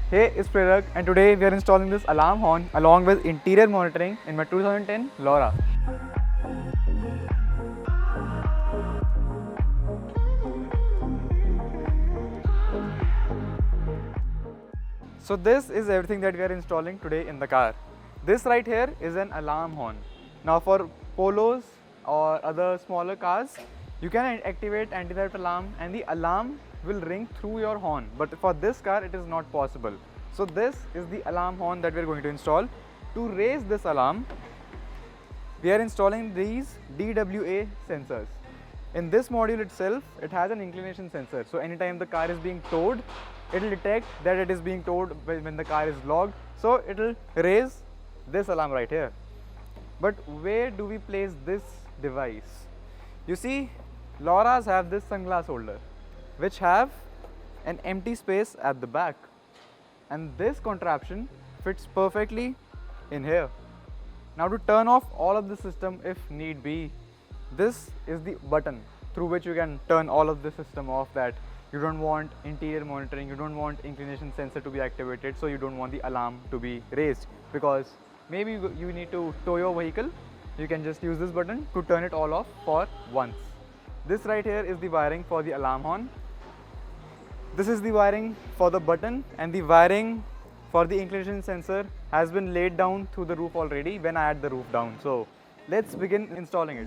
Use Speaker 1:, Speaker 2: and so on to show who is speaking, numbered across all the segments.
Speaker 1: Hey, it's Prerak and today we are installing this alarm horn along with interior monitoring in my 2010 LoRa. So this is everything that we are installing today in the car. This right here is an alarm horn. Now for Polos or other smaller cars, you can activate anti-theft alarm and the alarm will ring through your horn. But for this car, it is not possible. So this is the alarm horn that we are going to install. To raise this alarm, we are installing these DWA sensors. In this module itself, it has an inclination sensor. So anytime the car is being towed, it will detect that it is being towed when the car is logged. So it will raise this alarm right here. But where do we place this device? You see, LoRa's have this sunglass holder, which have an empty space at the back. And this contraption fits perfectly in here. Now to turn off all of the system if need be, this is the button through which you can turn all of the system off, that you don't want interior monitoring, you don't want inclination sensor to be activated, so you don't want the alarm to be raised, because maybe you need to tow your vehicle. You can just use this button to turn it all off for once. This right here is the wiring for the alarm horn. This is the wiring for the button, and the wiring for the inclination sensor has been laid down through the roof already when I had the roof down. So let's begin installing it.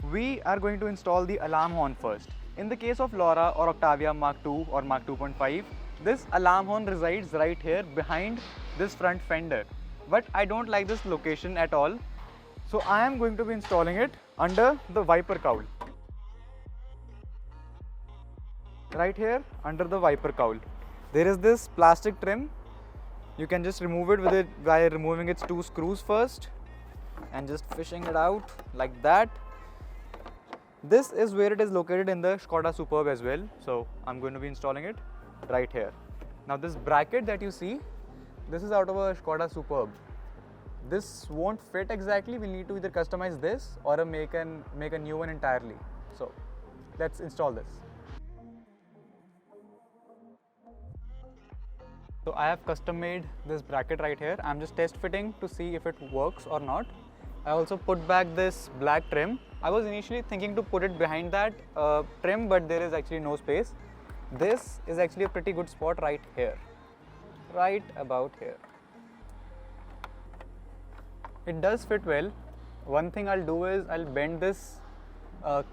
Speaker 1: We are going to install the alarm horn first. In the case of LoRa or Octavia Mark II or Mark 2.5, this alarm horn resides right here behind this front fender. But I don't like this location at all. So I am going to be installing it under the wiper cowl. Right here under the wiper cowl, there is this plastic trim. You can just remove it with it by removing its two screws first and just fishing it out like that. This is where it is located in the Skoda Superb as well. So I'm going to be installing it right here. Now this bracket that you see, this is out of a Skoda Superb. This won't fit exactly. We'll need to either customize this or make a new one entirely. So let's install this. So I have custom made this bracket right here. I'm just test fitting to see if it works or not. I also put back this black trim. I was initially thinking to put it behind that trim, but there is actually no space. This is actually a pretty good spot right here, right about here. It does fit well. One thing I'll do is I'll bend this I'll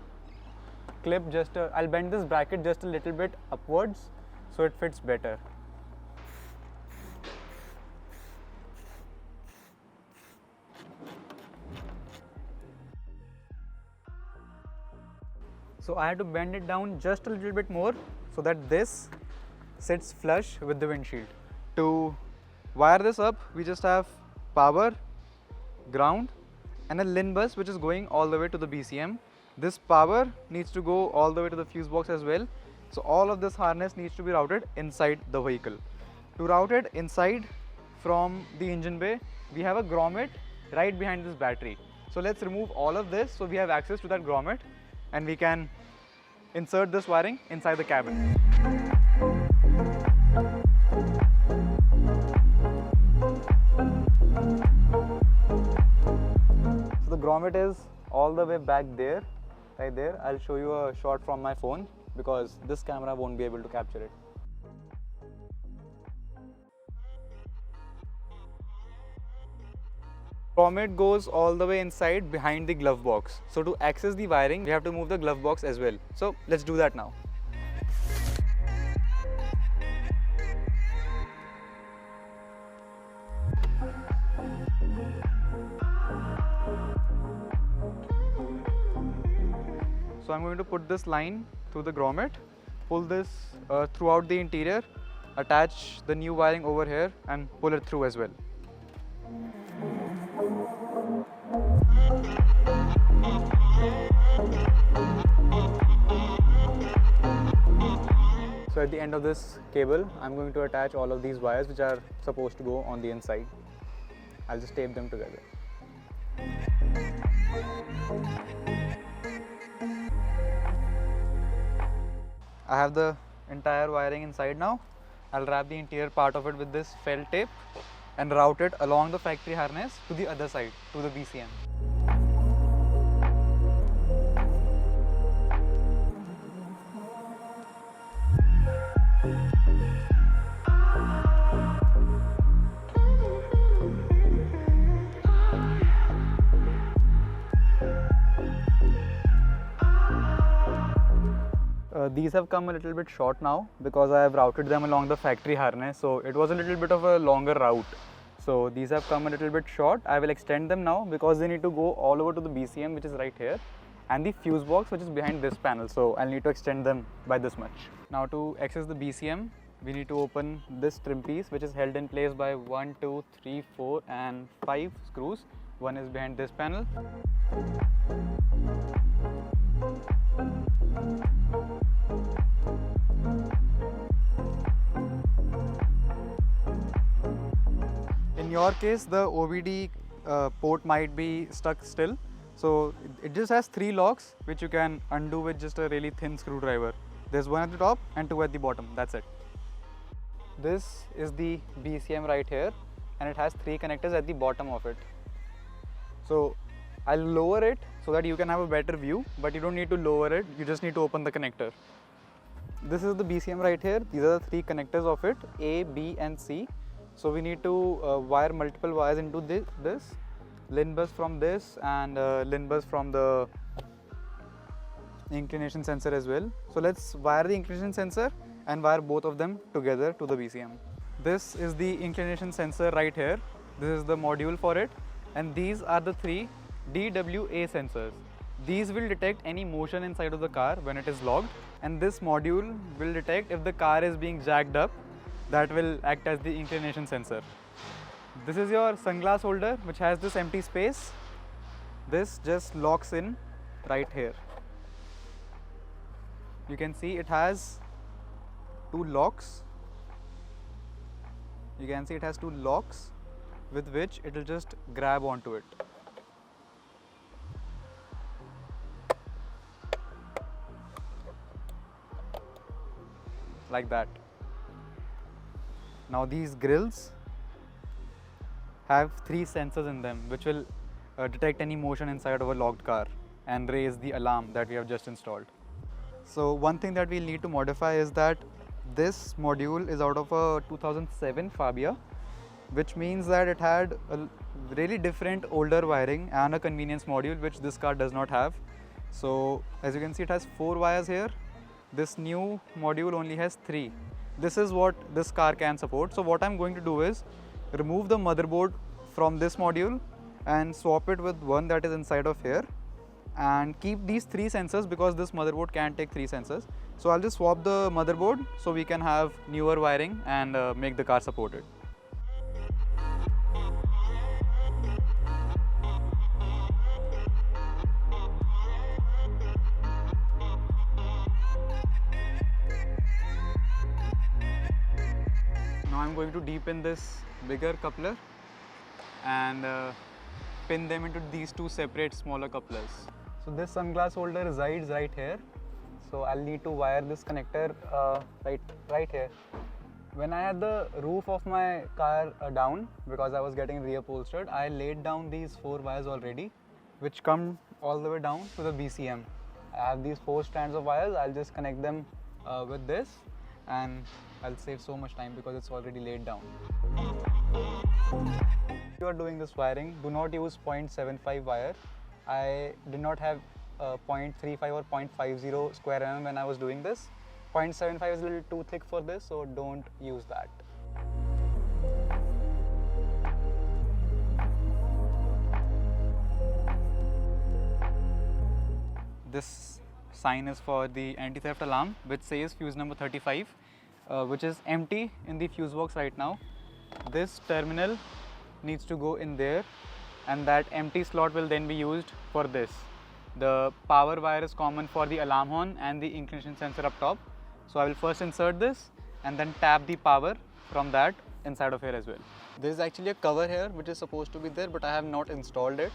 Speaker 1: bend this bracket just a little bit upwards so it fits better. So I had to bend it down just a little bit more so that this sits flush with the windshield. To wire this up, we just have power, ground and a Lin bus which is going all the way to the BCM. This power needs to go all the way to the fuse box as well. So all of this harness needs to be routed inside the vehicle. To route it inside from the engine bay, we have a grommet right behind this battery. So let's remove all of this so we have access to that grommet and we can insert this wiring inside the cabin. So the grommet is all the way back there, right there. I'll show you a shot from my phone because this camera won't be able to capture it. Grommet goes all the way inside behind the glove box. So to access the wiring, we have to move the glove box as well. So let's do that now. So I'm going to put this line through the grommet, pull this throughout the interior, attach the new wiring over here and pull it through as well. So at the end of this cable, I'm going to attach all of these wires which are supposed to go on the inside. I'll just tape them together. I have the entire wiring inside now. I'll wrap the interior part of it with this felt tape and route it along the factory harness to the other side, to the BCM. These have come a little bit short now because I have routed them along the factory harness, so it was a little bit of a longer route. So these have come a little bit short. I will extend them now because they need to go all over to the BCM, which is right here, and the fuse box, which is behind this panel. So I'll need to extend them by this much. Now to access the BCM, we need to open this trim piece, which is held in place by 1, 2, 3, 4 and 5 screws. One is behind this panel. In your case, the OBD port might be stuck still. So it just has 3 locks, which you can undo with just a really thin screwdriver. There's one at the top and 2 at the bottom, that's it. This is the BCM right here, and it has 3 connectors at the bottom of it. So I'll lower it so that you can have a better view, but you don't need to lower it, you just need to open the connector. This is the BCM right here. These are the 3 connectors of it, A, B and C. So we need to wire multiple wires into this, Lin BUS from this and Lin BUS from the inclination sensor as well. So let's wire the inclination sensor and wire both of them together to the BCM. This is the inclination sensor right here. This is the module for it, and these are the 3 DWA sensors. These will detect any motion inside of the car when it is locked, and this module will detect if the car is being jacked up. That will act as the inclination sensor. This is your sunglass holder, which has this empty space. This just locks in right here. You can see it has 2 locks. You can see it has 2 locks with which it will just grab onto it. Like that. Now these grills have 3 sensors in them, which will detect any motion inside of a locked car and raise the alarm that we have just installed. So one thing that we'll need to modify is that this module is out of a 2007 Fabia, which means that it had a really different older wiring and a convenience module, which this car does not have. So as you can see, it has 4 wires here. This new module only has 3. This is what this car can support. So what I'm going to do is remove the motherboard from this module and swap it with one that is inside of here, and keep these 3 sensors because this motherboard can take 3 sensors. So I'll just swap the motherboard so we can have newer wiring and make the car supported. Now I'm going to deepen this bigger coupler and pin them into these 2 separate smaller couplers. So this sunglass holder resides right here. So I'll need to wire this connector right here. When I had the roof of my car down because I was getting reupholstered, I laid down these 4 wires already, which come all the way down to the BCM. I have these 4 strands of wires. I'll just connect them with this, and I'll save so much time because it's already laid down. If you are doing this wiring, do not use 0.75 wire. I did not have 0.35 or 0.50 square mm when I was doing this. 0.75 is a little too thick for this, so don't use that. This sign is for the anti-theft alarm, which says fuse number 35, which is empty in the fuse box right now. This terminal needs to go in there, and that empty slot will then be used for this. The power wire is common for the alarm horn and the inclination sensor up top. So I will first insert this and then tap the power from that inside of here as well. There is actually a cover here which is supposed to be there, but I have not installed it.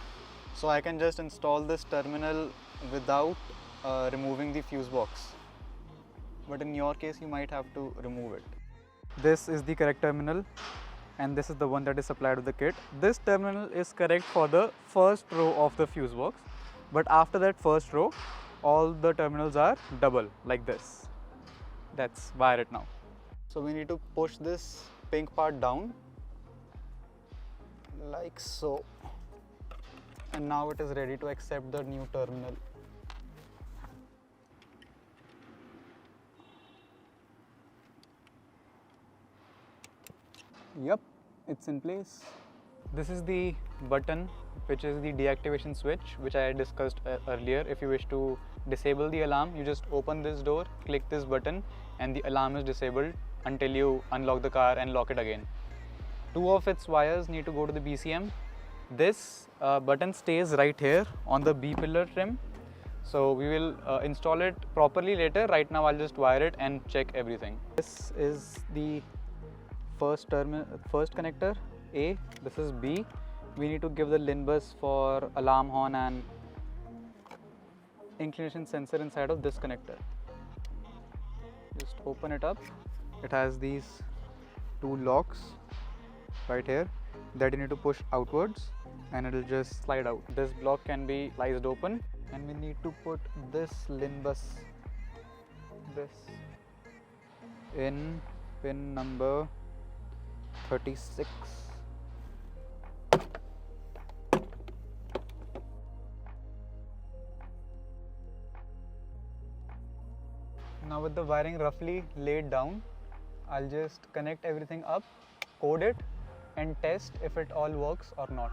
Speaker 1: So I can just install this terminal without removing the fuse box. but in your case you might have to remove it. This is the correct terminal, and this is the one that is supplied with the kit. This terminal is correct for the first row of the fuse box, but after that first row, all the terminals are double like this. Let's wire it now. So we need to push this pink part down like so, and now it is ready to accept the new terminal. Yep, it's in place. This is the button, which is the deactivation switch, which I discussed earlier. If you wish to disable the alarm, you just open this door, click this button, and the alarm is disabled until you unlock the car and lock it again. Two of its wires need to go to the BCM. This button stays right here on the B pillar trim. So we will install it properly later. Right now I'll just wire it and check everything. This is the first connector A, this is B. We need to give the Lin bus for alarm horn and inclination sensor inside of this connector. Just open it up. It has these two locks right here that you need to push outwards, and it will just slide out. This block can be sliced open, and we need to put this Lin bus in pin number 36. Now with the wiring roughly laid down, I'll just connect everything up, code it, and test if it all works or not.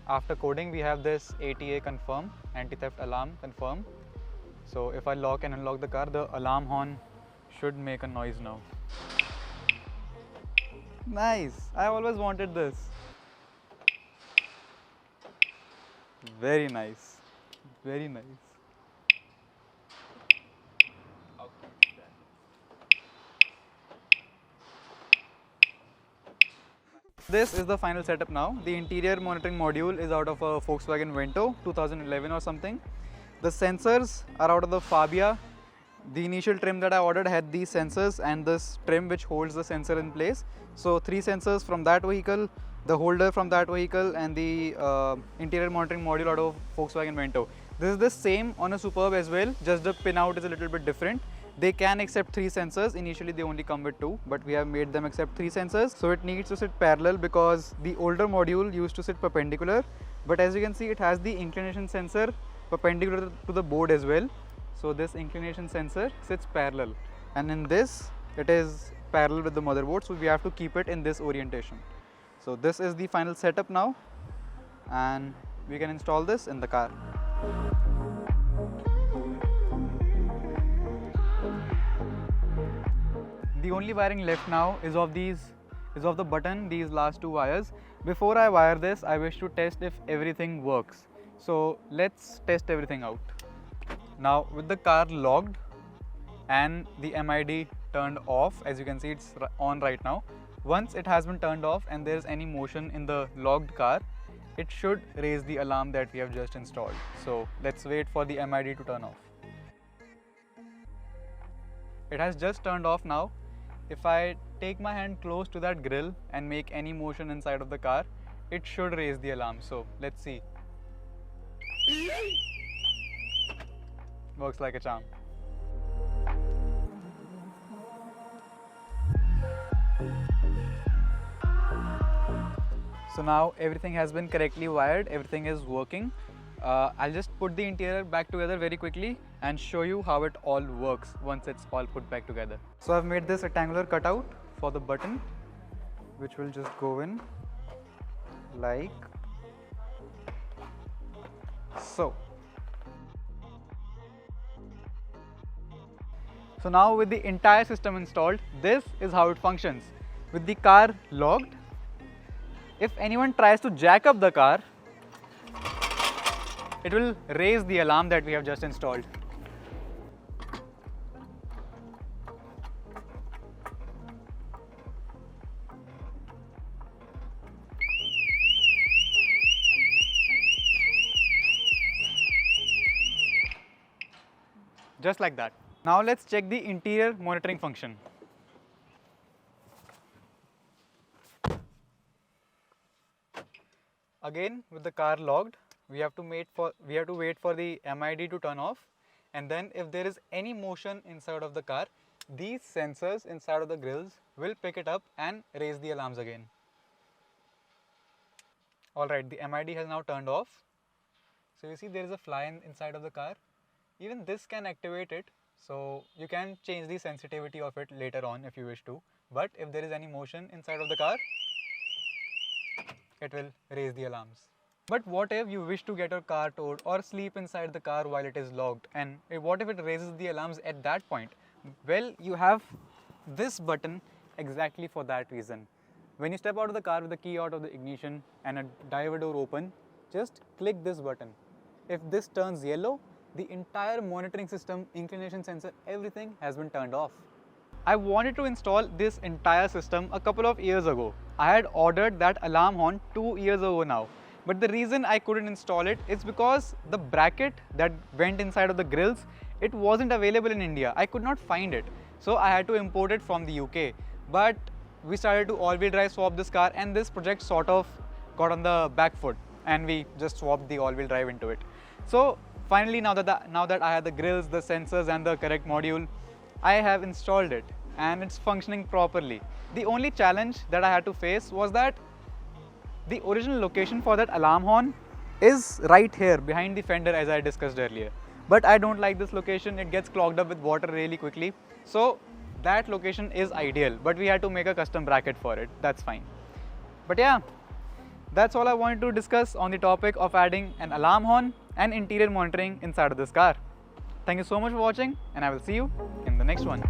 Speaker 1: After coding, we have this ATA confirm, anti-theft alarm confirm. So if I lock and unlock the car, the alarm horn should make a noise now. Nice! I always wanted this. Very nice. Very nice. This is the final setup now. The interior monitoring module is out of a Volkswagen Vento 2011 or something. The sensors are out of the Fabia. The initial trim that I ordered had these sensors and this trim which holds the sensor in place. So 3 sensors from that vehicle, the holder from that vehicle, and the interior monitoring module out of Volkswagen Vento. This is the same on a Superb as well, just the pin out is a little bit different. They can accept 3 sensors. Initially they only come with 2, but we have made them accept 3 sensors. So it needs to sit parallel because the older module used to sit perpendicular. But as you can see, it has the inclination sensor perpendicular to the board as well. So this inclination sensor sits parallel, and in this it is parallel with the motherboard, so we have to keep it in this orientation. So this is the final setup now, and we can install this in the car. The only wiring left now is of the button, these last 2 wires. Before I wire this, I wish to test if everything works. So let's test everything out. Now with the car locked and the MID turned off, as you can see it's on right now. Once it has been turned off and there is any motion in the locked car, it should raise the alarm that we have just installed. So let's wait for the MID to turn off. It has just turned off now. If I take my hand close to that grill and make any motion inside of the car, it should raise the alarm. So let's see. Works like a charm. So now everything has been correctly wired, everything is working. I'll just put the interior back together very quickly and show you how it all works once it's all put back together. So I've made this rectangular cutout for the button, which will just go in like so. So now with the entire system installed, this is how it functions. With the car locked, if anyone tries to jack up the car, it will raise the alarm that we have just installed. just like that. Now let's check the interior monitoring function. Again, with the car locked, we have to wait for the MID to turn off, and then if there is any motion inside of the car, these sensors inside of the grills will pick it up and raise the alarms again. Alright, the MID has now turned off. So you see there is a fly inside of the car. Even this can activate it, so you can change the sensitivity of it later on if you wish to. But if there is any motion inside of the car, it will raise the alarms. But what if you wish to get your car towed or sleep inside the car while it is locked, and what if it raises the alarms at that point? Well, you have this button exactly for that reason. When you step out of the car with the key out of the ignition and a driver door open, just click this button. If this turns yellow, the entire monitoring system, inclination sensor, everything has been turned off. I wanted to install this entire system a couple of years ago. I had ordered that alarm horn 2 years ago now. But the reason I couldn't install it is because the bracket that went inside of the grills, it wasn't available in India. I could not find it. So I had to import it from the UK. But we started to all-wheel drive swap this car, and this project sort of got on the back foot, and we just swapped the all-wheel drive into it. So finally, now that I had the grills, the sensors and the correct module, I have installed it and it's functioning properly. The only challenge that I had to face was that the original location for that alarm horn is right here behind the fender, as I discussed earlier. But I don't like this location, it gets clogged up with water really quickly. So that location is ideal, but we had to make a custom bracket for it. That's fine. But yeah, that's all I wanted to discuss on the topic of adding an alarm horn and interior monitoring inside of this car. Thank you so much for watching, and I will see you in the next one.